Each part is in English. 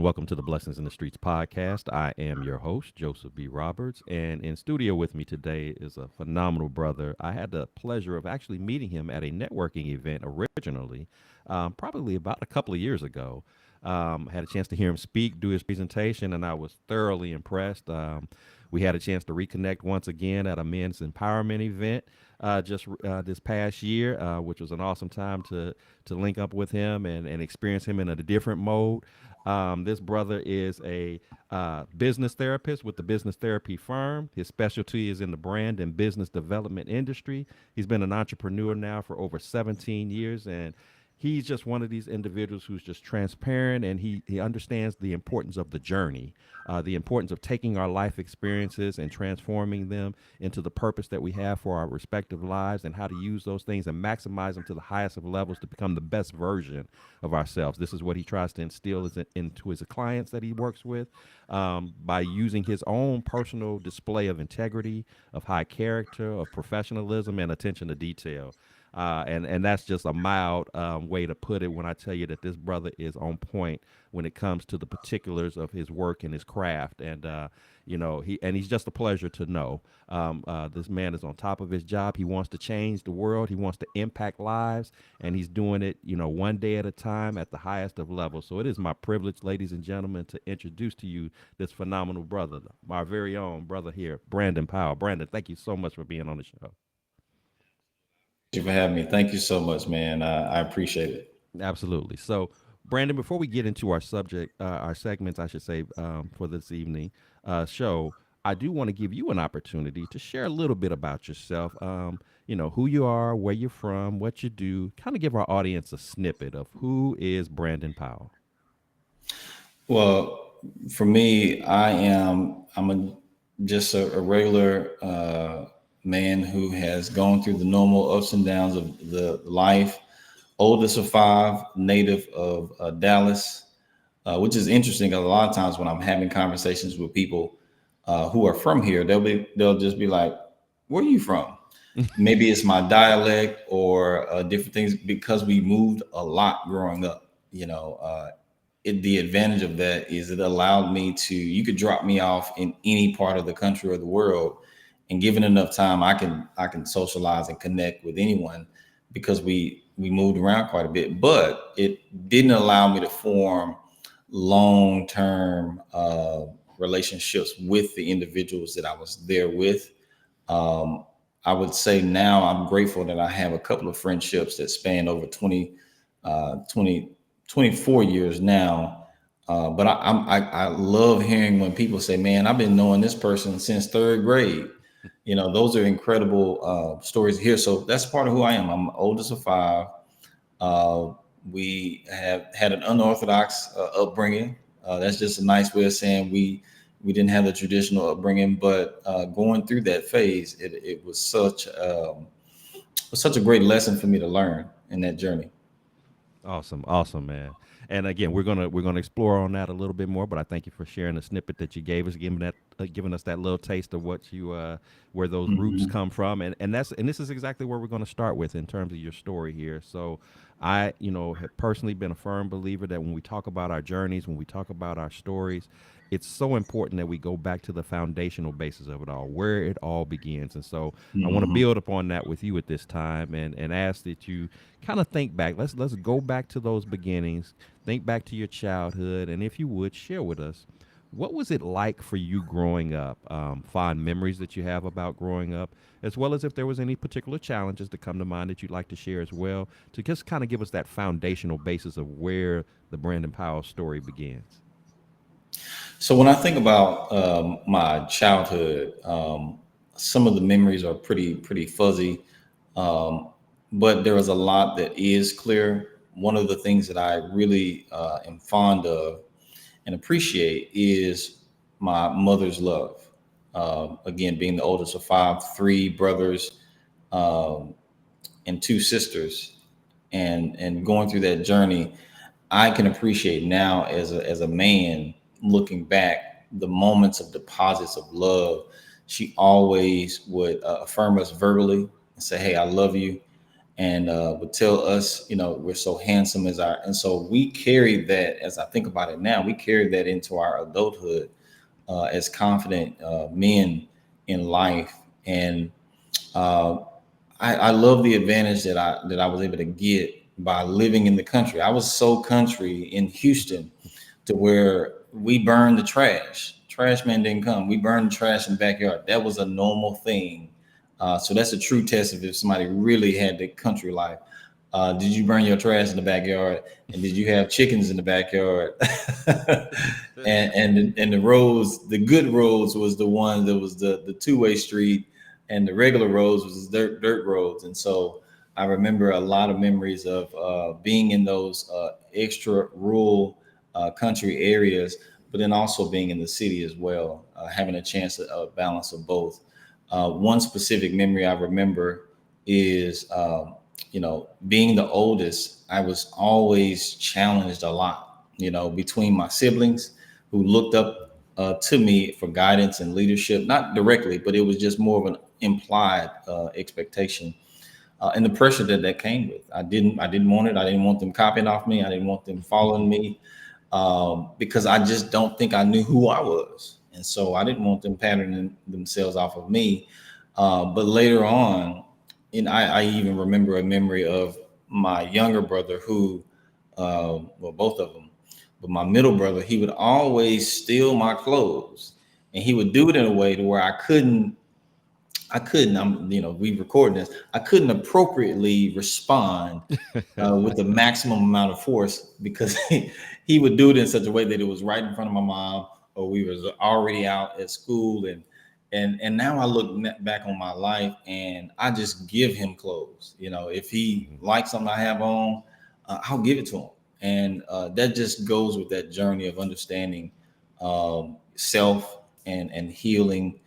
welcome to the Blessings in the Streets podcast. I am your host, Joseph B. Roberts, and in studio with me today is a phenomenal brother. I had the pleasure of actually meeting him at a networking event originally, probably about a couple of years ago. Had a chance to hear him speak, do his presentation, and I was thoroughly impressed. We had a chance to reconnect once again at a men's empowerment event just this past year, which was an awesome time to link up with him and experience him in a different mode. This brother is a business therapist with the business therapy firm. His specialty is in the brand and business development industry. He's been an entrepreneur now for over 17 years, and he's just one of these individuals who's just transparent, and he understands the importance of the journey, the importance of taking our life experiences and transforming them into the purpose that we have for our respective lives, and how to use those things and maximize them to the highest of levels to become the best version of ourselves. This is what he tries to instill into his clients that he works with, by using his own personal display of integrity, of high character, of professionalism, and attention to detail. And that's just a mild way to put it when I tell you that this brother is on point when it comes to the particulars of his work and his craft. And he's just a pleasure to know. This man is on top of his job. He wants to change the world. He wants to impact lives, and he's doing it, one day at a time at the highest of levels. So it is my privilege, ladies and gentlemen, to introduce to you this phenomenal brother, my very own brother here, Brandon Powell. Brandon, thank you so much for being on the show. Thank you for having me. Thank you so much, man. I appreciate it. Absolutely. So, Brandon, before we get into our subject, our segments, I should say, for this evening show, I do want to give you an opportunity to share a little bit about yourself. Who you are, where you're from, what you do. Kind of give our audience a snippet of who is Brandon Powell. Well, for me, just a regular man who has gone through the normal ups and downs of the life. Oldest of five, native of Dallas, which is interesting because a lot of times when I'm having conversations with people who are from here, they'll just be like, "Where are you from?" Maybe it's my dialect or different things because we moved a lot growing up. The advantage of that is it allowed me to, you could drop me off in any part of the country or the world, and given enough time, I can socialize and connect with anyone because we moved around quite a bit. But it didn't allow me to form long-term relationships with the individuals that I was there with. Um, I would say now I'm grateful that I have a couple of friendships that span over 20, 24 years now. But I love hearing when people say, "Man, I've been knowing this person since third grade." Those are incredible stories to hear. So that's part of who I am. I'm the oldest of five. Uh, we have had an unorthodox upbringing. That's just a nice way of saying we didn't have the traditional upbringing, but going through that phase, it was such a great lesson for me to learn in that journey. Awesome, awesome, man. And again, we're gonna explore on that a little bit more. But I thank you for sharing the snippet that you gave us, giving us that little taste of what you where those roots Mhm. come from, and this is exactly where we're going to start with in terms of your story here. So, I have personally been a firm believer that when we talk about our journeys, when we talk about our stories, it's so important that we go back to the foundational basis of it all, where it all begins. And so I want to Mhm. build upon that with you at this time and ask that you kind of think back. Let's go back to those beginnings, think back to your childhood, and if you would share with us, what was it like for you growing up? Fond memories that you have about growing up, as well as if there was any particular challenges that come to mind that you'd like to share as well, to just kind of give us that foundational basis of where the Brandon Powell story begins. So when I think about my childhood, some of the memories are pretty fuzzy, um, but there is a lot that is clear. One of the things that I really am fond of and appreciate is my mother's love. Again, being the oldest of five, three brothers um, and two sisters, and going through that journey, I can appreciate now as a man looking back the moments of deposits of love. She always would affirm us verbally and say, "Hey, I love you." and would tell us, we're so handsome as our, and so we carry that. As I think about it now, we carry that into our adulthood as confident men in life, and uh, I love the advantage that I was able to get by living in the country. I was so country in Houston to where we burned the trash. Trash man didn't come. We burned the trash in the backyard. That was a normal thing. So that's a true test of if somebody really had the country life. Did you burn your trash in the backyard? And did you have chickens in the backyard? And the roads, the good roads, was the one that was the two-way street, and the regular roads was dirt roads. And so I remember a lot of memories of being in those extra rural country areas, but then also being in the city as well, having a chance of a balance of both. One specific memory I remember is, being the oldest, I was always challenged a lot, between my siblings who looked up to me for guidance and leadership, not directly, but it was just more of an implied expectation, and the pressure that came with. I didn't want it. I didn't want them copying off me. I didn't want them following me, because I just don't think I knew who I was, and so I didn't want them patterning themselves off of me. But later on, and I even remember a memory of my younger brother who, well, both of them, but my middle brother, he would always steal my clothes, and he would do it in a way to where I couldn't, we recording this, I couldn't appropriately respond with the maximum amount of force, because he would do it in such a way that it was right in front of my mom, or we was already out at school. And now I look back on my life, and I just give him clothes. If he Mhm. likes something I have on, I'll give it to him. And that just goes with that journey of understanding self and healing.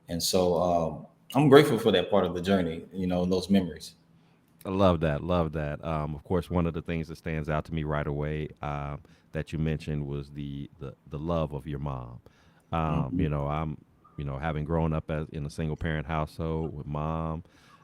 And so I'm grateful for that part of the journey, and those memories. I love that. Love that. Of course, one of the things that stands out to me right away, that you mentioned was the love of your mom. Mhm. I'm, having grown up as in a single parent household with mom.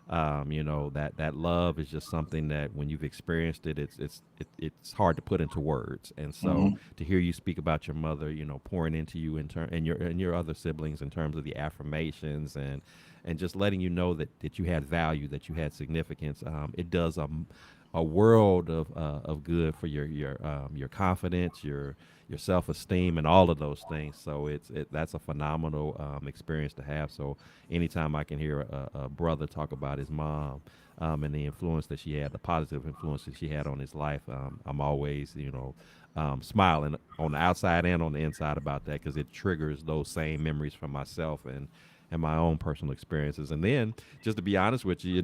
That love is just something that when you've experienced it, it's hard to put into words. And so Mhm. to hear you speak about your mother, pouring into you and your other siblings in terms of the affirmations and just letting you know that you had value, that you had significance. It does a world of good for your confidence, your self esteem, and all of those things. So that's a phenomenal experience to have. So anytime I can hear a brother talk about his mom, and the influence that she had, the positive influence that she had on his life, I'm always smiling on the outside and on the inside about that, because it triggers those same memories for myself and my own personal experiences. And then, just to be honest with you,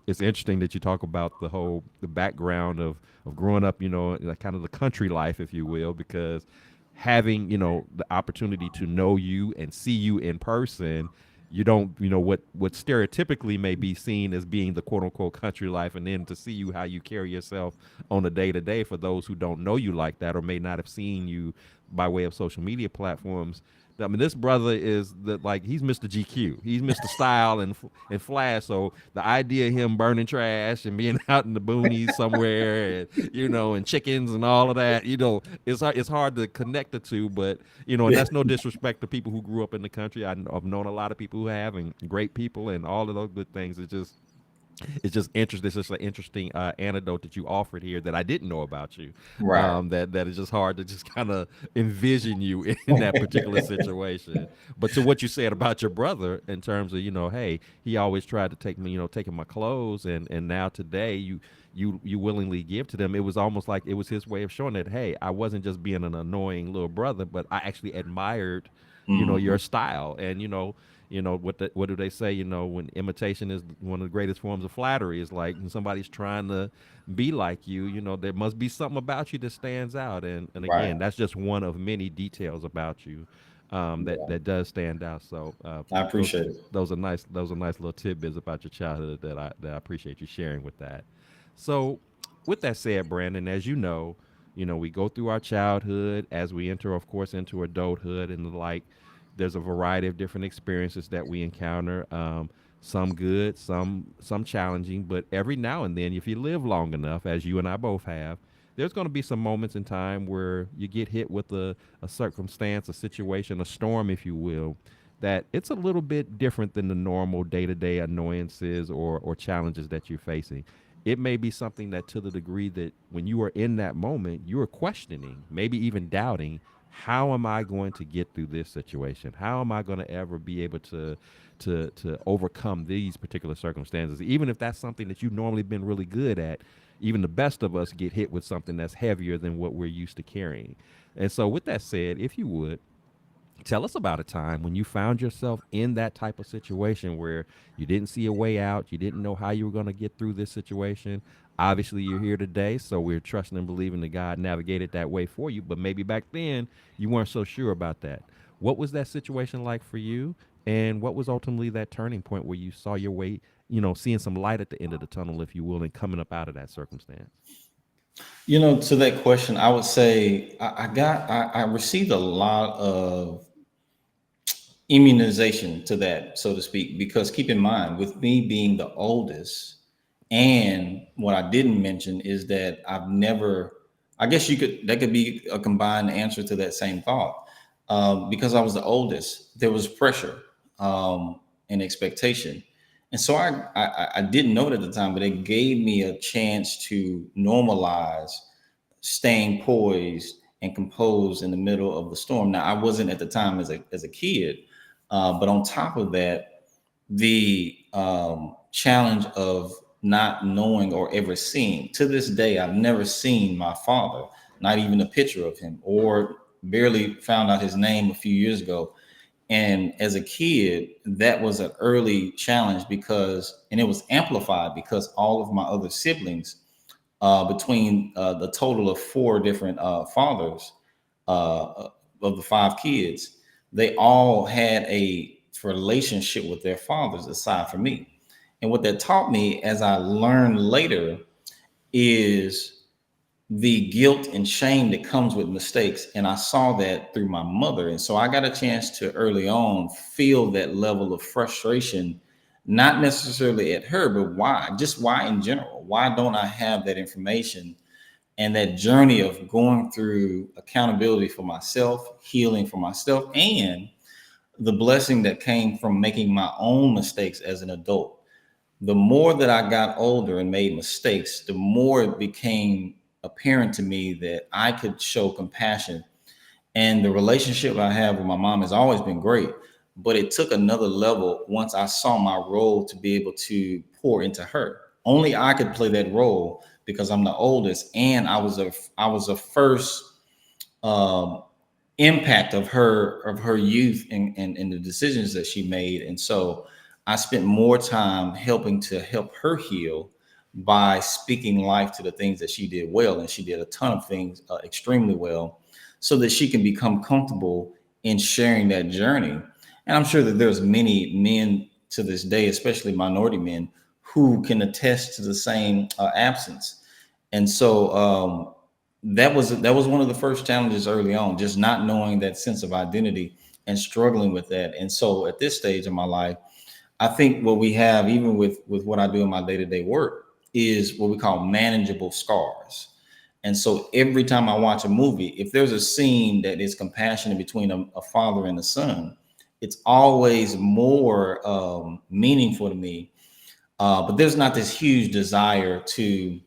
it's interesting that you talk about the background of growing up, like kind of the country life, if you will, because having the opportunity to know you and see you in person, you don't what stereotypically may be seen as being the quote unquote country life, and then to see you how you carry yourself on a day to day for those who don't know you like that or may not have seen you by way of social media platforms. I mean, this brother is like he's Mr. GQ. He's Mr. Style and Flash. So the idea of him burning trash and being out in the boonies somewhere, and and chickens and all of that, it's hard to connect the two. But and Yeah. that's no disrespect to people who grew up in the country. I've known a lot of people who have, and great people, and all of those good things. It's just interesting. It's just an interesting anecdote that you offered here that I didn't know about you. Right. That is just hard to just kind of envision you in that particular situation. But to what you said about your brother in terms of hey, he always tried to take me, taking my clothes, and now today you willingly give to them. It was almost like it was his way of showing that hey, I wasn't just being an annoying little brother, but I actually admired Mhm. your style. And what do they say, when imitation is one of the greatest forms of flattery, is like when somebody's trying to be like you, there must be something about you that stands out. And Right. again, that's just one of many details about you, that Yeah. that does stand out. So I those appreciate it. those are nice little tidbits about your childhood that I appreciate you sharing with that. So with that said, Brandon, as we go through our childhood as we enter, of course, into adulthood and the like. There's a variety of different experiences that we encounter. some good, some challenging, but every now and then, if you live long enough, as you and I both have, there's going to be some moments in time where you get hit with a circumstance, a situation, a storm, if you will, that it's a little bit different than the normal day-to-day annoyances or challenges that you're facing. It may be something that, to the degree that when you are in that moment, you are questioning, maybe even doubting, how am I going to get through this situation? How am I going to ever be able to overcome these particular circumstances? Even if that's something that you've normally been really good at, even the best of us get hit with something that's heavier than what we're used to carrying. And so, with that said, if you would, tell us about a time when you found yourself in that type of situation where you didn't see a way out, you didn't know how you were going to get through this situation. Obviously, you're here today, so we're trusting and believing that God navigated that way for you. But maybe back then you weren't so sure about that. What was that situation like for you? And what was ultimately that turning point where you saw your way, seeing some light at the end of the tunnel, if you will, and coming up out of that circumstance? To that question, I would say I received a lot of immunization to that, so to speak, because keep in mind, with me being the oldest, and what I didn't mention is that I've never, I guess that could be a combined answer to that same thought. Because I was the oldest, there was pressure and expectation. And so I didn't know it at the time, but it gave me a chance to normalize staying poised and composed in the middle of the storm. Now, I wasn't at the time as a kid, but on top of that, the challenge of not knowing or ever seeing. To this day, I've never seen my father, not even a picture of him, or barely found out his name a few years ago. And as a kid, that was an early challenge and it was amplified because all of my other siblings, between the total of four different fathers of the five kids, they all had a relationship with their fathers aside from me. And what that taught me, as I learned later, is the guilt and shame that comes with mistakes. And I saw that through my mother. And so I got a chance to early on feel that level of frustration, not necessarily at her, but why? Just why in general? Why don't I have that information? And that journey of going through accountability for myself, healing for myself, and the blessing that came from making my own mistakes as an adult. The more that I got older and made mistakes, the more it became apparent to me that I could show compassion. And the relationship I have with my mom has always been great, but it took another level once I saw my role to be able to pour into her. Only I could play that role because I'm the oldest, and I was a first um, impact of her youth and the decisions that she made. And so I spent more time helping to help her heal by speaking life to the things that she did well, and she did a ton of things extremely well, so that she can become comfortable in sharing that journey. And I'm sure that there's many men to this day, especially minority men, who can attest to the same absence. And so that was one of the first challenges early on, just not knowing that sense of identity and struggling with that. And so at this stage of my life, I think what we have, even with what I do in my day-to-day work, is what we call manageable scars. And so every time I watch a movie, if there's a scene that is compassionate between a father and a son, it's always more meaningful to me. But there's not this huge desire to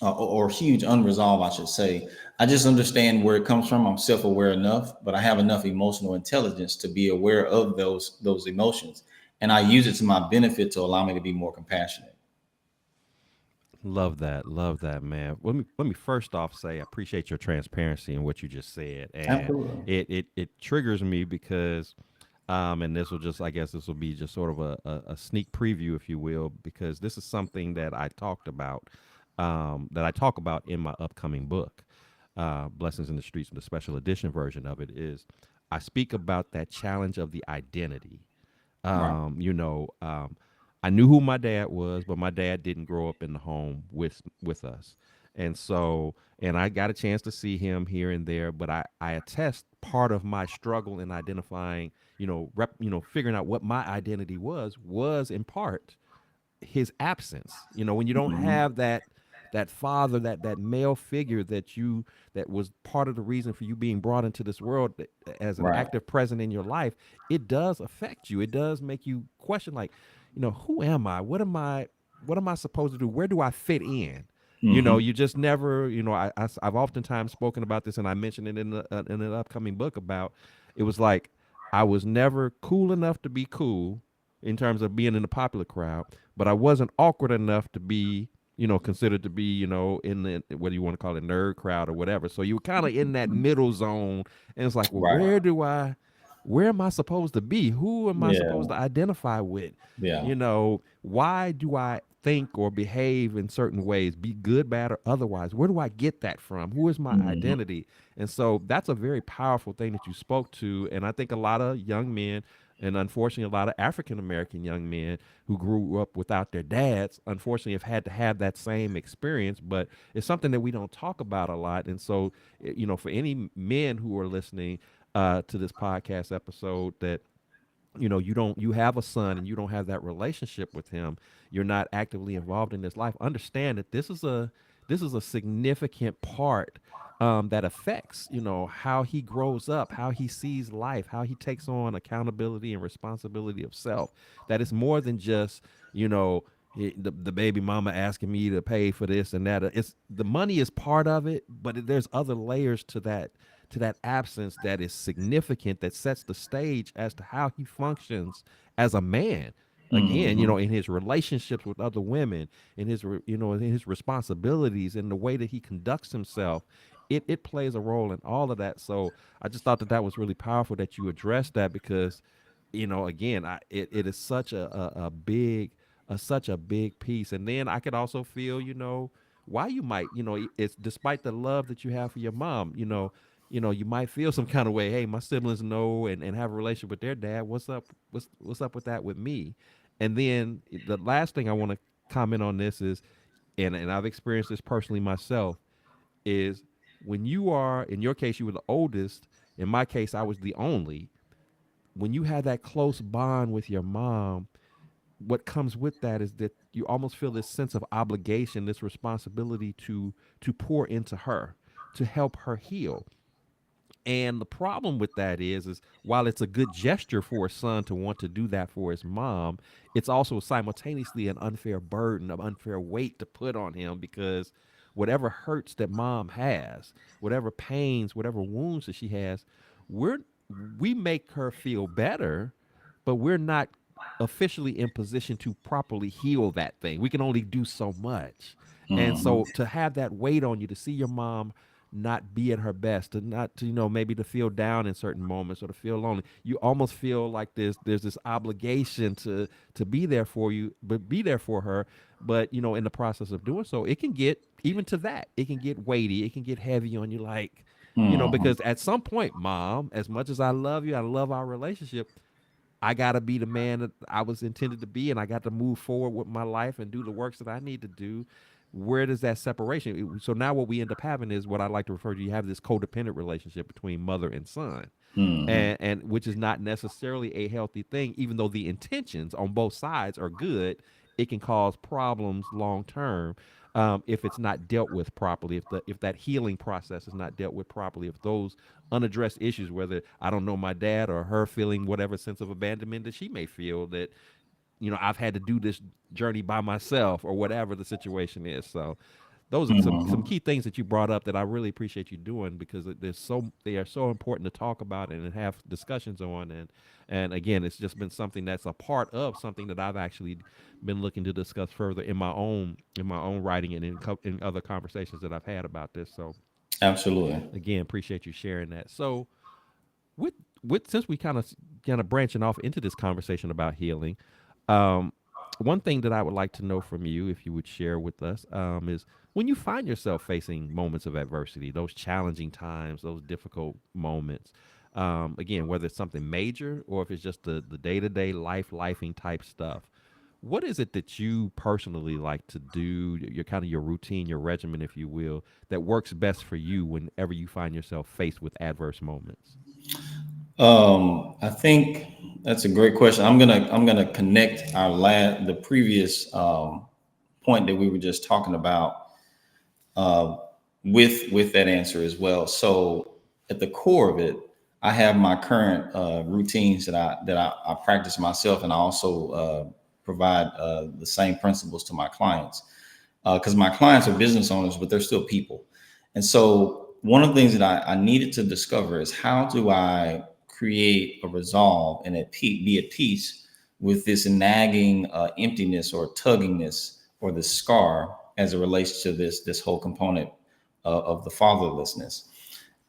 or huge unresolved, I should say. I just understand where it comes from. I'm self-aware enough, but I have enough emotional intelligence to be aware of those emotions, and I use it to my benefit to allow me to be more compassionate. Love that, man. Let me first off say I appreciate your transparency in what you just said, and Absolutely. it triggers me because, and this will just, I guess this will be just sort of a sneak preview, if you will, because this is something that I talk about in my upcoming book, Blessings in the Streets, the special edition version of it is I speak about that challenge of the identity. Right. um, you know, um, I knew who my dad was, but my dad didn't grow up in the home with us, And so, and I got a chance to see him here and there, but I attest part of my struggle in identifying, figuring out what my identity was in part his absence. When you don't Hmm. have that father, that male figure that was part of the reason for you being brought into this world as an Right. active present in your life, it does affect you. It does make you question, like, who am I? What am I supposed to do? Where do I fit in? Hmm. You just never, I've oftentimes spoken about this, and I mentioned it in an upcoming book about. It was like I was never cool enough to be cool in terms of being in the popular crowd, but I wasn't awkward enough to be, considered to be, in the, whether you want to call it nerd crowd or whatever. So you were kind of in that middle zone, and it's like, well, Right. where am I supposed to be? Who am I supposed Yeah. to identify with? Yeah. Why do I think or behave in certain ways, be good, bad, or otherwise? Where do I get that from? Who is my Hmm. identity? And so that's a very powerful thing that you spoke to. And I think a lot of young men, and unfortunately, a lot of African American young men who grew up without their dads, unfortunately, have had to have that same experience. But it's something that we don't talk about a lot. And so, for any men who are listening to this podcast episode that you have a son and you don't have that relationship with him, you're not actively involved in his life, understand that this is a significant part that affects how he grows up, how he sees life, how he takes on accountability and responsibility of self. That it's more than just the baby mama asking me to pay for this and that. It's the money is part of it, but there's other layers to that absence that is significant, that sets the stage as to how he functions as a man. Again, Hmm. in his relationships with other women, in his responsibilities, and the way that he conducts himself, it plays a role in all of that. So I just thought that was really powerful that you addressed that, because again, it is a big such a big piece. And then I could also feel, why you might, it's despite the love that you have for your mom, you might feel some kind of way. Hey, my siblings know and have a relationship with their dad. What's up? What's up with that with me? And then the last thing I want to comment on this is, and I've experienced this personally myself, is when you are, in your case, you were the oldest. In my case, I was the only. When you have that close bond with your mom, what comes with that is that you almost feel this sense of obligation, this responsibility to pour into her, to help her heal. And the problem with that is while it's a good gesture for a son to want to do that for his mom, it's also simultaneously an unfair burden, an unfair weight to put on him, because whatever hurts that mom has, whatever pains, whatever wounds that she has, we're we make her feel better, but we're not officially in position to properly heal that thing. We can only do so much. And Hmm. so to have that weight on you, to see your mom not be at her best, to not to maybe to feel down in certain moments or to feel lonely, you almost feel like there's this obligation to be there for you, but be there for her. But in the process of doing so, it can get, even to that, it can get weighty, it can get heavy on you, like, Hmm. because at some point, mom, as much as I love you, I love our relationship, I got to be the man that I was intended to be, and I got to move forward with my life and do the works that I need to do. Where does that separation? So now what we end up having is what I like to refer to. You have this codependent relationship between mother and son, Hmm. and which is not necessarily a healthy thing. Even though the intentions on both sides are good, it can cause problems long term if it's not dealt with properly. If that healing process is not dealt with properly, if those unaddressed issues, whether I don't know my dad or her feeling whatever sense of abandonment that she may feel, that I've had to do this journey by myself or whatever the situation is. So those are some Hmm. key things that you brought up that I really appreciate you doing, because they are so important to talk about and have discussions on. And again, it's just been something that's a part of something that I've actually been looking to discuss further in my own writing and in other conversations that I've had about this. So Absolutely. again, appreciate you sharing that. So with since we kind of branching off into this conversation about healing, um, one thing that I would like to know from you, if you would share with us, is when you find yourself facing moments of adversity, those challenging times, those difficult moments. Again, whether it's something major or if it's just the day to day lifing type stuff. what is it that you personally like to do? Your kind of your routine, your regimen, if you will, that works best for you whenever you find yourself faced with adverse moments. I think that's a great question. I'm gonna connect the previous point that we were just talking about with that answer as well. So at the core of it, I have my current routines that I practice myself, and I also provide the same principles to my clients because my clients are business owners, but they're still people. And so one of the things that I needed to discover is how do I create a resolve and be at peace with this nagging emptiness or tuggingness or the scar as it relates to this whole component of the fatherlessness.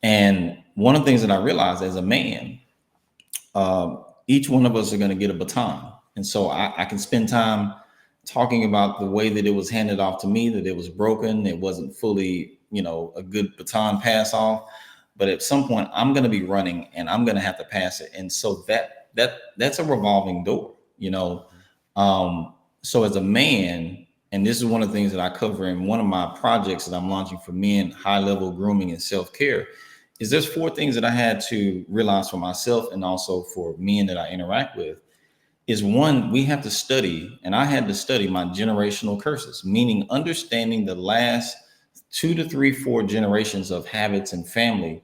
And one of the things that I realized as a man, each one of us are going to get a baton. And so I can spend time talking about the way that it was handed off to me, that it was broken, it wasn't fully, a good baton pass off. But at some point, I'm going to be running and I'm going to have to pass it. And so that's a revolving door, you know. Mhm. So as a man, and this is one of the things that I cover in one of my projects that I'm launching for men, high level grooming and self care, is there's four things that I had to realize for myself and also for men that I interact with. Is one, we have to study, and I had to study my generational curses, meaning understanding the last two to three, four generations of habits and family.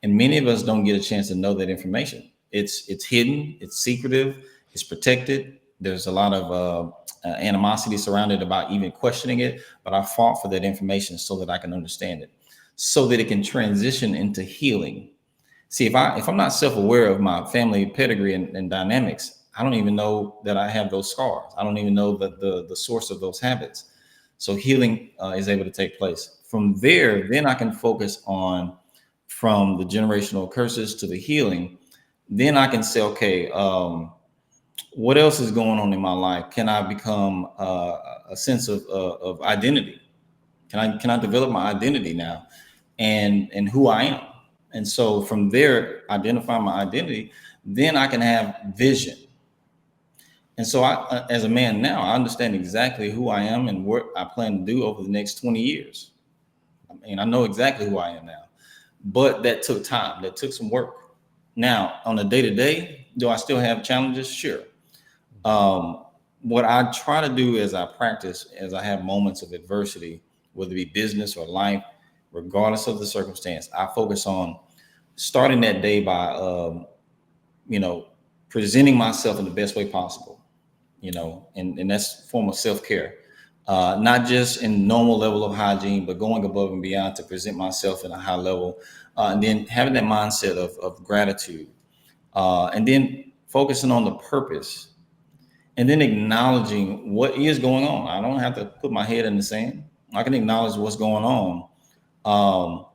And many of us don't get a chance to know that information. It's hidden, it's secretive, it's protected. There's a lot of animosity surrounded about even questioning it, but I fought for that information so that I can understand it, so that it can transition into healing. See, if I'm not self-aware of my family pedigree and dynamics, I don't even know that I have those scars. I don't even know the source of those habits. So healing is able to take place. From there, then I can focus on from the generational curses to the healing. Then I can say, okay, what else is going on in my life? Can I become a sense of identity? Can I develop my identity now, and who I am? And so from there, identify my identity, then I can have vision. And so as a man now, I understand exactly who I am and what I plan to do over the next 20 years. I mean, I know exactly who I am now, but that took time. That took some work. Now, on a day to day, do I still have challenges? Sure. Mhm. Um, what I try to do as I practice, as I have moments of adversity, whether it be business or life, regardless of the circumstance, I focus on starting that day by, you know, presenting myself in the best way possible, and that's a form of self care. Not just in normal level of hygiene, but going above and beyond to present myself in a high level, and then having that mindset of gratitude, and then focusing on the purpose, and then acknowledging what is going on. I don't have to put my head in the sand. I can acknowledge what's going on, um,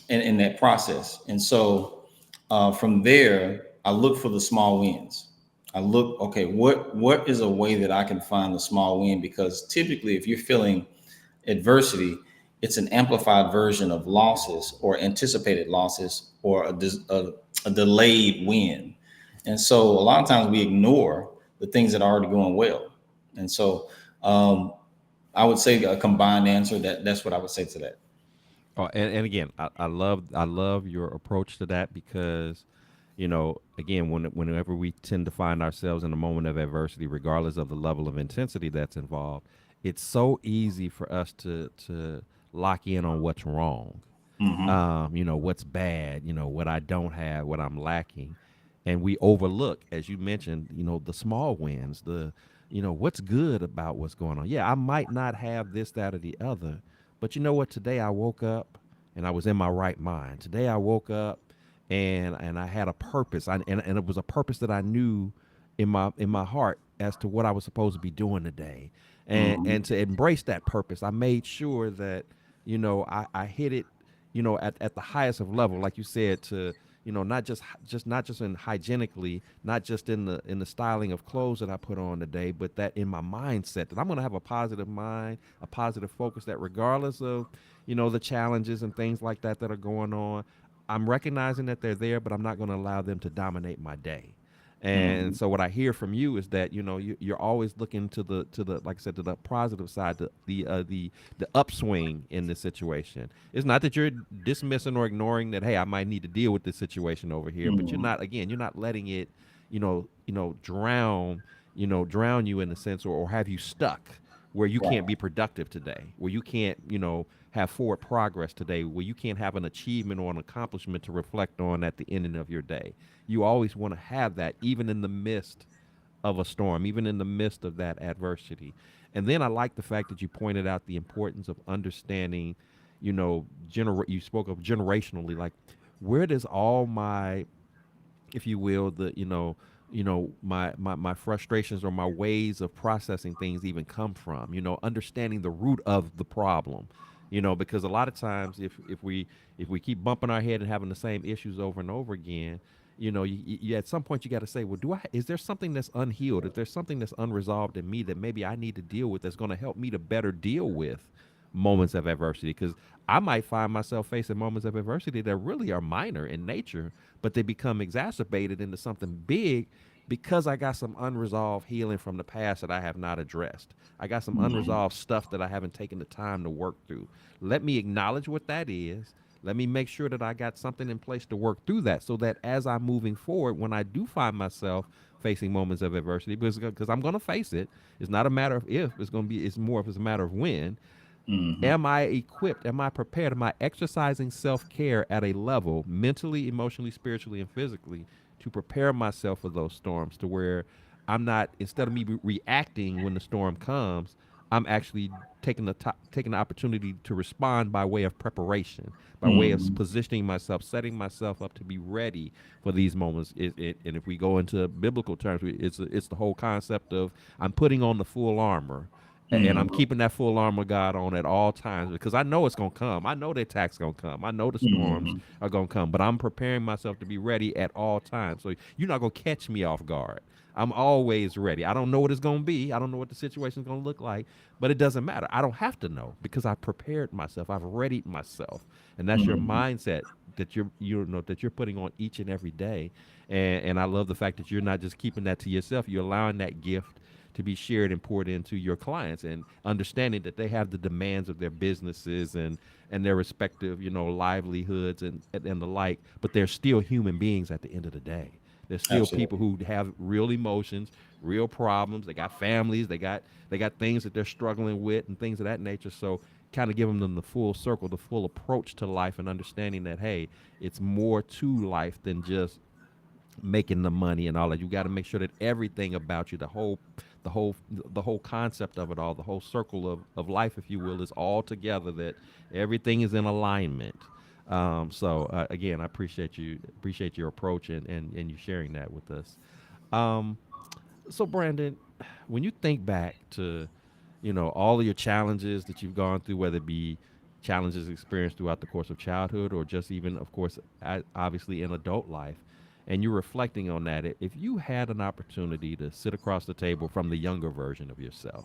in that process. And so from there, I look for the small wins. I look, okay, what is a way that I can find the small win? Because typically, if you're feeling adversity, it's an amplified version of losses or anticipated losses or a delayed win. And so a lot of times we ignore the things that are already going well. And so I would say a combined answer, that's what I would say to that. Oh, and again, I love your approach to that because, again, whenever we tend to find ourselves in a moment of adversity, regardless of the level of intensity that's involved, it's so easy for us to lock in on what's wrong, Hmm. what's bad, what I don't have, what I'm lacking. And we overlook, as you mentioned, the small wins, what's good about what's going on. Yeah, I might not have this, that, or the other, but you know what? Today I woke up and I was in my right mind. Today I woke up and I had a purpose. And it was a purpose that I knew in my heart as to what I was supposed to be doing today. And Hmm. to embrace that purpose, I made sure that, I hit it, at the highest of level, like you said, to, not just in hygienically, not just in the styling of clothes that I put on today, but that in my mindset that I'm going to have a positive mind, a positive focus, that regardless of, the challenges and things like that are going on, I'm recognizing that they're there, but I'm not going to allow them to dominate my day. And Mm-hmm. so what I hear from you is that you're always looking to the like I said, to the positive side, the upswing in this situation. It's not that you're dismissing or ignoring that. Hey, I might need to deal with this situation over here, but Mm-hmm. you're not letting it drown you in a sense, or have you stuck where you can't Right. be productive today, where you can't have forward progress today, where you can't have an achievement or an accomplishment to reflect on at the ending of your day. You always want to have that, even in the midst of a storm, even in the midst of that adversity. And then I like the fact that you pointed out the importance of understanding, you spoke of generationally, like, where does all my, if you will, the my frustrations or my ways of processing things even come from, understanding the root of the problem. Because a lot of times, if we keep bumping our head and having the same issues over and over again, at some point you got to say, well, is there something that's unhealed, if there's something that's unresolved in me that maybe I need to deal with, that's going to help me to better deal with moments of adversity? Because I might find myself facing moments of adversity that really are minor in nature, but they become exacerbated into something big because I got some unresolved healing from the past that I have not addressed. I got some Mm-hmm. unresolved stuff that I haven't taken the time to work through. Let me acknowledge what that is. Let me make sure that I got something in place to work through that, so that as I'm moving forward, when I do find myself facing moments of adversity, because I'm going to face it, it's not a matter of if, it's more of it's a matter of when. Mm-hmm. Am I equipped? Am I prepared? Am I exercising self care at a level, mentally, emotionally, spiritually, and physically, to prepare myself for those storms, to where I'm not, instead of me reacting when the storm comes, I'm actually taking the opportunity to respond by way of preparation, by way of Mm-hmm. positioning myself, setting myself up to be ready for these moments. And if we go into biblical terms, it's the whole concept of, I'm putting on the full armor, and I'm Mm-hmm. keeping that full armor of God on at all times, because I know it's gonna come. I know the attack's gonna come. I know the storms Mm-hmm. are gonna come, but I'm preparing myself to be ready at all times. So you're not gonna catch me off guard. I'm always ready. I don't know what it's gonna be. I don't know what the situation's gonna look like, but it doesn't matter. I don't have to know, because I've prepared myself. I've readied myself, and that's your Mm-hmm. mindset that you're putting on each and every day. And I love the fact that you're not just keeping that to yourself. You're allowing that gift to be shared and poured into your clients, and understanding that they have the demands of their businesses and their respective livelihoods and the like, but they're still human beings at the end of the day. They're still people Absolutely. who have real emotions, real problems. They got families, they got things that they're struggling with and things of that nature. So kind of giving them the full circle, the full approach to life, and understanding that, hey, it's more to life than just making the money and all that. You got to make sure that everything about you, the whole concept of it all, the whole circle of life, if you will, is all together, that everything is in alignment. So again, I appreciate your approach, and you sharing that with us. um so Brandon, when you think back to, all of your challenges that you've gone through, whether it be challenges experienced throughout the course of childhood, or just even, of course, obviously in adult life, and you're reflecting on that, if you had an opportunity to sit across the table from the younger version of yourself,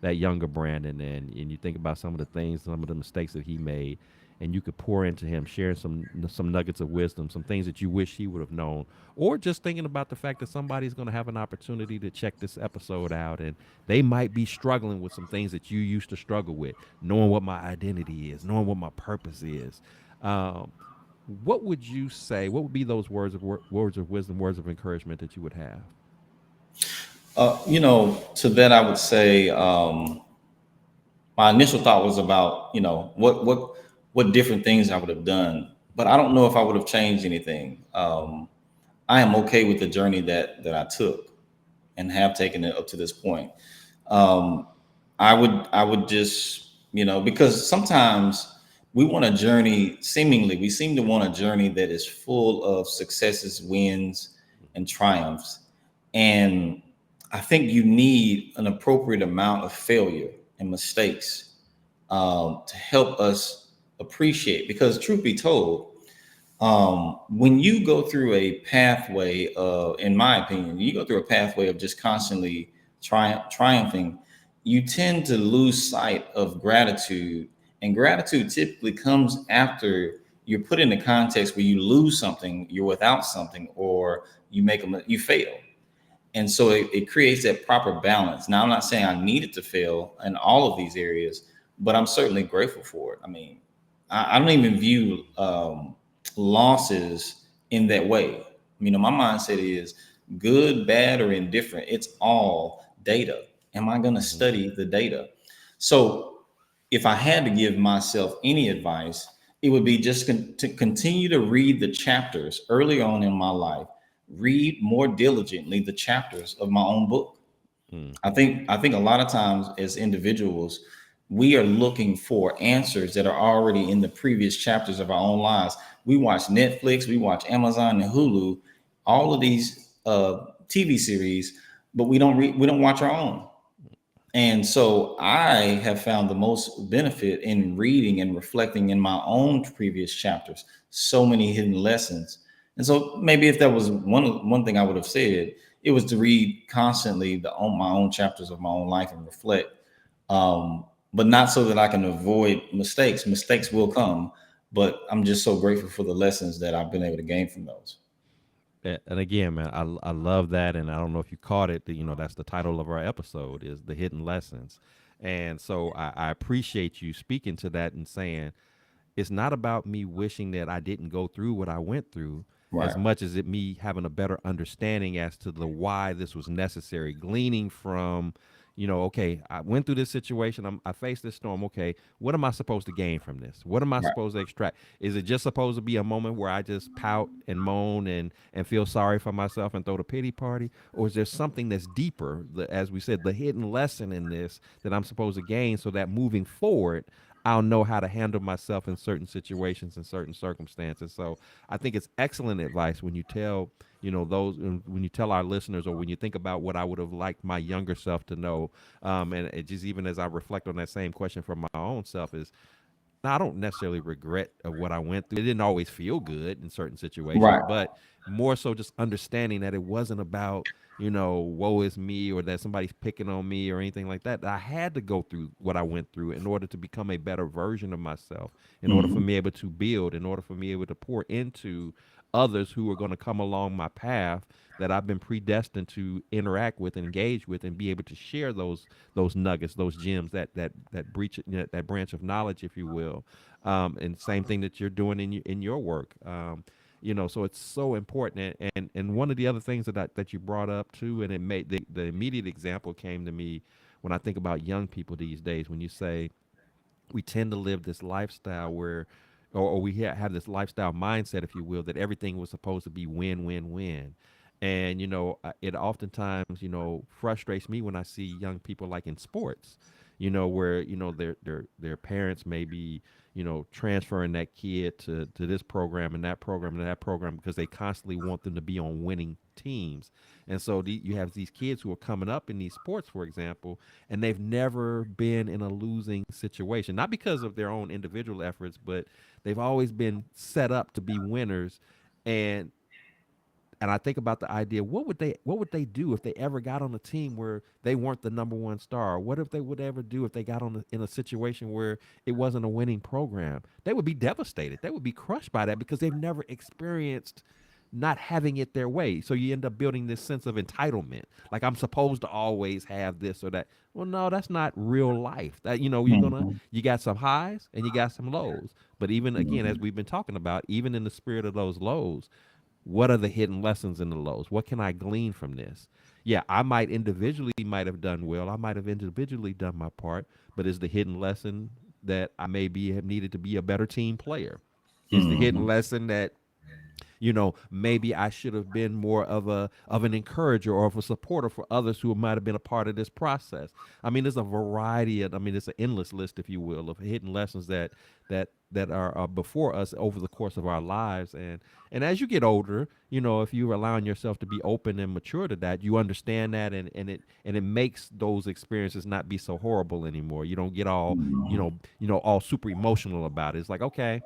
that younger Brandon, and you think about some of the things, some of the mistakes that he made, and you could pour into him, sharing some nuggets of wisdom, some things that you wish he would have known, or just thinking about the fact that somebody's going to have an opportunity to check this episode out, and they might be struggling with some things that you used to struggle with, knowing what my identity is, knowing what my purpose is. Um, what would you say? What would be those words of wisdom, words of encouragement that you would have? To that I would say, my initial thought was about, what different things I would have done, but I don't know if I would have changed anything. I am okay with the journey that I took and have taken it up to this point. Um, I would just, because sometimes we want a journey. Seemingly, we seem to want a journey that is full of successes, wins, and triumphs. And I think you need an appropriate amount of failure and mistakes, to help us appreciate. Because truth be told, when you go through a pathway of, in my opinion, you go through a pathway of just constantly triumphing, you tend to lose sight of gratitude. And gratitude typically comes after you're put in a context where you lose something, you're without something, or you fail. And so it creates that proper balance. Now, I'm not saying I needed to fail in all of these areas, but I'm certainly grateful for it. I mean, I don't even view losses in that way. You know, my mindset is good, bad, or indifferent. It's all data. Am I going to Hmm. study the data? So, if I had to give myself any advice, it would be just to continue to read the chapters early on in my life. Read more diligently the chapters of my own book. Hmm. I think a lot of times as individuals, we are looking for answers that are already in the previous chapters of our own lives. We watch Netflix, we watch Amazon and Hulu, all of these TV series, but we don't watch our own. And so I have found the most benefit in reading and reflecting in my own previous chapters. So many hidden lessons. And so maybe if that was one thing I would have said, it was to read constantly my own chapters of my own life and reflect. But not so that I can avoid mistakes. Mistakes will come, but I'm just so grateful for the lessons that I've been able to gain from those. And again, man, I love that, and I don't know if you caught it. You know, that's the title of our episode is the hidden lessons, and so I appreciate you speaking to that and saying it's not about me wishing that I didn't go through what I went through as Right. much as it me having a better understanding as to the why this was necessary, gleaning from, okay, I went through this situation, I faced this storm. Okay, what am I supposed to gain from this? What am I Right. supposed to extract? Is it just supposed to be a moment where I just pout and moan and feel sorry for myself and throw the pity party, or is there something that's deeper, as we said, the hidden lesson in this that I'm supposed to gain, so that moving forward I'll know how to handle myself in certain situations and certain circumstances. So I think it's excellent advice when you tell, those, when you tell our listeners, or when you think about what I would have liked my younger self to know. And it just, even as I reflect on that same question for my own self, is now, I don't necessarily regret of what I went through. It didn't always feel good in certain situations, Right. but more so just understanding that it wasn't about, woe is me, or that somebody's picking on me or anything like that. I had to go through what I went through in order to become a better version of myself, in order for Hmm. me able to build, in order for me able to pour into others who are going to come along my path that I've been predestined to interact with, engage with, and be able to share those nuggets, those gems, that breach, that branch of knowledge, if you will. And same thing that you're doing in your work. So it's so important. And one of the other things that you brought up too, and it made the immediate example came to me when I think about young people these days. When you say we tend to live this lifestyle where, or we have this lifestyle mindset, if you will, that everything was supposed to be win, win, win. And, it oftentimes, frustrates me when I see young people like in sports, where, their parents may be, transferring that kid to this program and that program and that program because they constantly want them to be on winning teams. And so you have these kids who are coming up in these sports, for example, and they've never been in a losing situation, not because of their own individual efforts, but they've always been set up to be winners. And and I think about the idea, what would they do if they ever got on a team where they weren't the number one star? What if they would ever do if they got in a situation where it wasn't a winning program? They would be devastated. They would be crushed by that because they've never experienced not having it their way. So you end up building this sense of entitlement. Like, I'm supposed to always have this or that. Well, no, that's not real life. That, Hmm. you got some highs and you got some lows. But even again, as Hmm. we've been talking about, even in the spirit of those lows, what are the hidden lessons in the lows? What can I glean from this? Yeah, I might have done well. I might have individually done my part, but is the hidden lesson that I maybe have needed to be a better team player? Is the hidden Hmm. lesson that, maybe I should have been more of an encourager or of a supporter for others who might have been a part of this process? I mean, there's a variety of, I mean, it's an endless list, if you will, of hidden lessons that are before us over the course of our lives. And as you get older, if you're allowing yourself to be open and mature to that, you understand that, and it makes those experiences not be so horrible anymore. You don't get all, all super emotional about it. It's like, okay,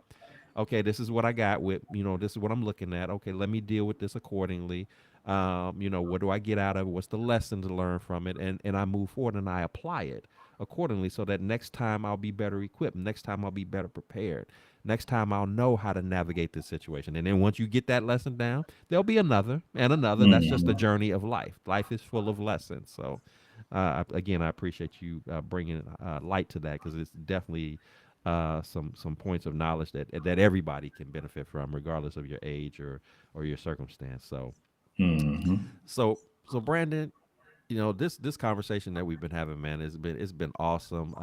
this is what I got with, this is what I'm looking at. Okay, let me deal with this accordingly. What do I get out of it? What's the lesson to learn from it? And I move forward and I apply it accordingly, so that next time I'll be better equipped. Next time I'll be better prepared. next time I'll know how to navigate this situation. And then once you get that lesson down, there'll be another and another. That's just the Mhm. journey of life. Life is full of lessons. So, again, I appreciate you bringing light to that, because it's definitely some points of knowledge that everybody can benefit from, regardless of your age or your circumstance. Mhm. So Brandon, this conversation that we've been having, man, it's been awesome.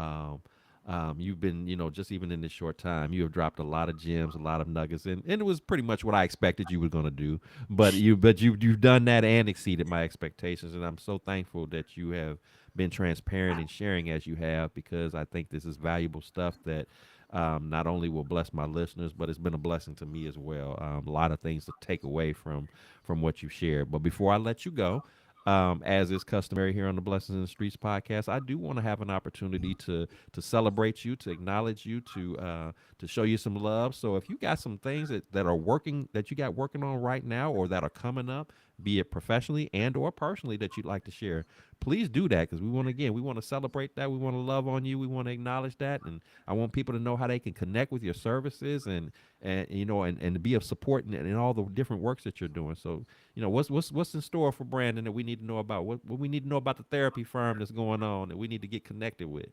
You've been, just even in this short time, you have dropped a lot of gems, a lot of nuggets, and it was pretty much what I expected you were going to do. But you've done that and exceeded my expectations, and I'm so thankful that you have been transparent and sharing as you have, because I think this is valuable stuff that not only will bless my listeners, but it's been a blessing to me as well. A lot of things to take away from what you shared. But before I let you go, as is customary here on the Blessings in the Streets podcast, I do want to have an opportunity to celebrate you, to acknowledge you, to show you some love. So if you got some things that are working, that you got working on right now, or that are coming up, be it professionally and or personally, that you'd like to share, please do that, because we want to celebrate that. We want to love on you. We want to acknowledge that, and I want people to know how they can connect with your services, and to be of support in all the different works that you're doing. So, what's in store for Brandon that we need to know about? What we need to know about the therapy firm that's going on that we need to get connected with?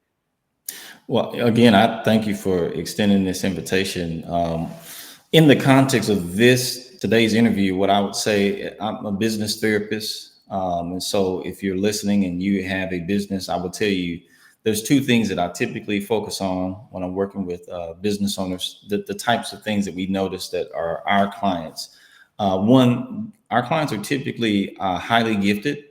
Well, again, I thank you for extending this invitation. In the context of this today's interview, what I would say, I'm a business therapist, and so if you're listening and you have a business, I will tell you there's two things that I typically focus on when I'm working with business owners. The types of things that we notice that are our clients. One, our clients are typically highly gifted.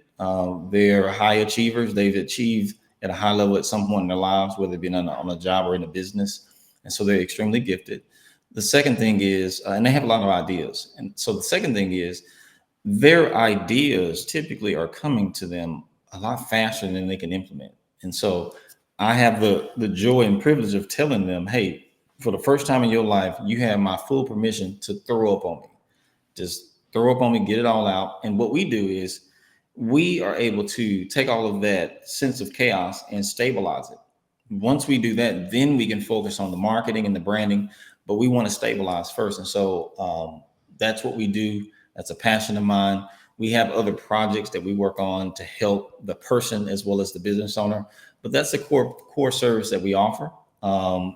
They're high achievers. They've achieved at a high level at some point in their lives, whether it be on a job or in a business. And so they're extremely gifted. The second thing is, and they have a lot of ideas. And so the second thing is, their ideas typically are coming to them a lot faster than they can implement. And so I have the joy and privilege of telling them, hey, for the first time in your life, you have my full permission to throw up on me. Just throw up on me, get it all out. And what we do is we are able to take all of that sense of chaos and stabilize it. Once we do that, then we can focus on the marketing and the branding, but we want to stabilize first. And so that's what we do. That's a passion of mine. We have other projects that we work on to help the person as well as the business owner, but that's the core service that we offer.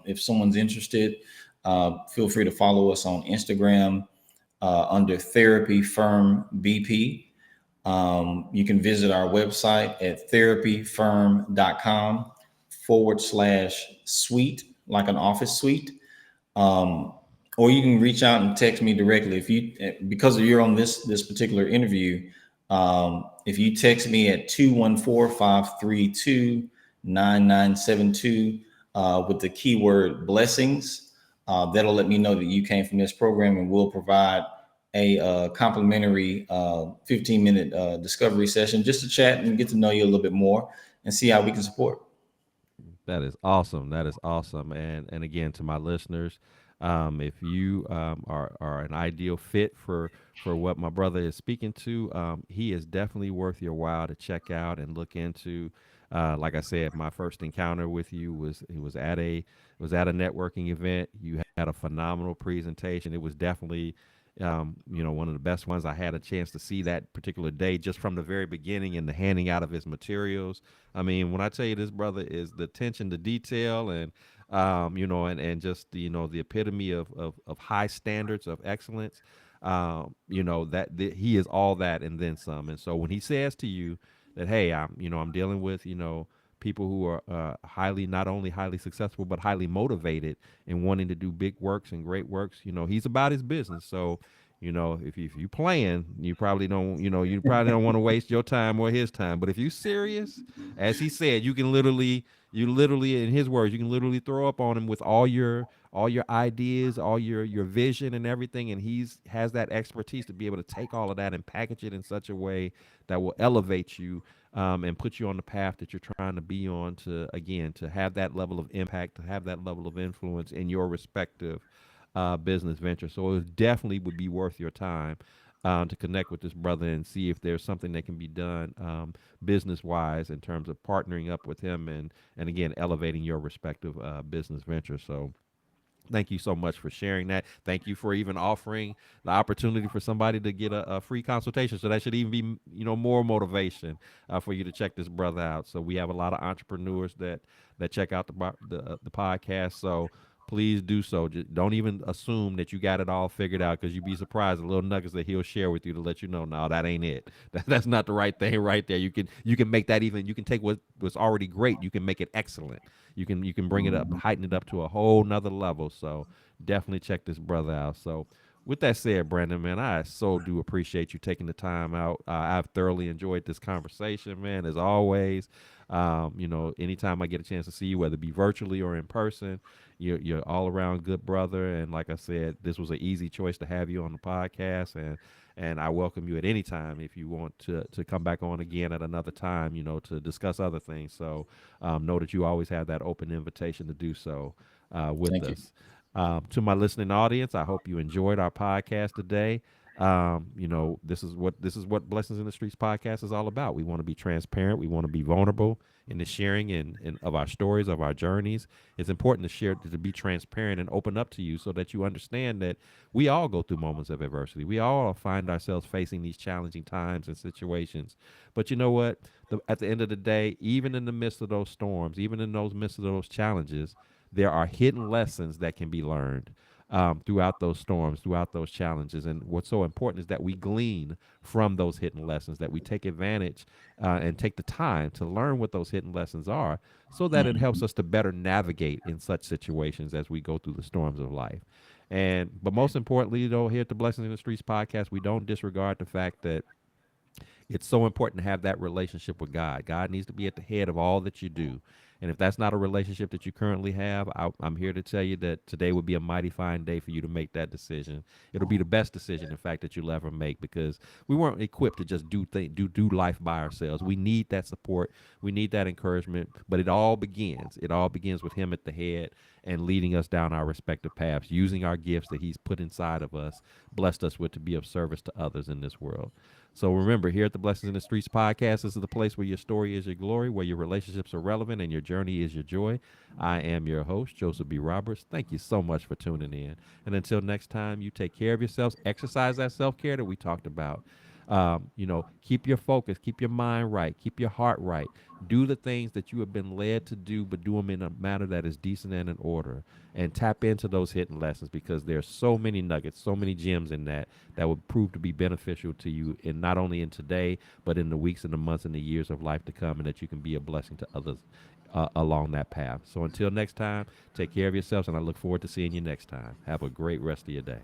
If someone's interested, feel free to follow us on Instagram under Therapy Firm BP. You can visit our website at therapyfirm.com/suite, like an office suite. Um, or you can reach out and text me directly if you, because you're on this particular interview. If you text me at 214-532-9972 with the keyword blessings, that'll let me know that you came from this program, and we'll provide a complimentary 15-minute discovery session just to chat and get to know you a little bit more and see how we can support. That is awesome. That is awesome. And again, to my listeners, if you are an ideal fit for what my brother is speaking to, he is definitely worth your while to check out and look into. Like I said, my first encounter with you was at a networking event. You had a phenomenal presentation. It was definitely one of the best ones. I had a chance to see that particular day, just from the very beginning and the handing out of his materials. I mean, when I tell you, this brother is the attention to detail, and and just the epitome of high standards of excellence. That he is all that and then some. And so when he says to you that, hey, I'm dealing with people who are highly, not only highly successful, but highly motivated and wanting to do big works and great works, he's about his business. So if you playing, you probably don't want to waste your time or his time. But if you serious, as he said, you literally, in his words, you can literally throw up on him with all your ideas, all your vision and everything, and he's has that expertise to be able to take all of that and package it in such a way that will elevate you, and put you on the path that you're trying to be on, to again to have that level of impact, to have that level of influence in your respective business venture. So it definitely would be worth your time to connect with this brother and see if there's something that can be done, business wise, in terms of partnering up with him, and again elevating your respective business venture. So Thank you so much for sharing that. Thank you for even offering the opportunity for somebody to get a free consultation. So that should even be, more motivation for you to check this brother out. So we have a lot of entrepreneurs that check out the podcast. So please do so. Just don't even assume that you got it all figured out, because you'd be surprised the little nuggets that he'll share with you to let you know, no, that ain't it. That's not the right thing right there. You can make that even. You can take what was already great. You can make it excellent. You can bring it up, Mhm. heighten it up to a whole nother level. So definitely check this brother out. So with that said, Brandon, man, I so do appreciate you taking the time out. I've thoroughly enjoyed this conversation, man, as always. Anytime I get a chance to see you, whether it be virtually or in person, you're all around good brother. And like I said, this was an easy choice to have you on the podcast, and I welcome you at any time if you want to come back on again at another time, to discuss other things. So know that you always have that open invitation to do so with Thank you. us. To my listening audience, I hope you enjoyed our podcast today. This is what Blessings in the Streets podcast is all about. We want to be transparent. We want to be vulnerable in the sharing and of our stories, of our journeys. It's important to share, to be transparent and open up to you, so that you understand that we all go through moments of adversity. We all find ourselves facing these challenging times and situations. But you know what? At the end of the day, even in the midst of those storms, even in those midst of those challenges, there are hidden lessons that can be learned throughout those storms, throughout those challenges. And what's so important is that we glean from those hidden lessons, that we take advantage and take the time to learn what those hidden lessons are, so that it helps Mhm. us to better navigate in such situations as we go through the storms of life. But most importantly, though, here at the Blessings in the Streets podcast, we don't disregard the fact that it's so important to have that relationship with God. God needs to be at the head of all that you do. And if that's not a relationship that you currently have, I'm here to tell you that today would be a mighty fine day for you to make that decision. It'll be the best decision, in fact, that you'll ever make, because we weren't equipped to just do life by ourselves. We need that support. We need that encouragement. But it all begins. It all begins with Him at the head and leading us down our respective paths, using our gifts that He's put inside of us, blessed us with, to be of service to others in this world. So remember, here at the Blessings in the Streets podcast, this is the place where your story is your glory, where your relationships are relevant, and your journey is your joy. I am your host, Joseph B. Roberts. Thank you so much for tuning in. And until next time, you take care of yourselves, exercise that self care that we talked about. Keep your focus, keep your mind right, keep your heart right. Do the things that you have been led to do, but do them in a manner that is decent and in order. And tap into those hidden lessons, because there's so many nuggets, so many gems in that would prove to be beneficial to you, in not only in today, but in the weeks and the months and the years of life to come, and that you can be a blessing to others along that path. So until next time, take care of yourselves, and I look forward to seeing you next time. Have a great rest of your day.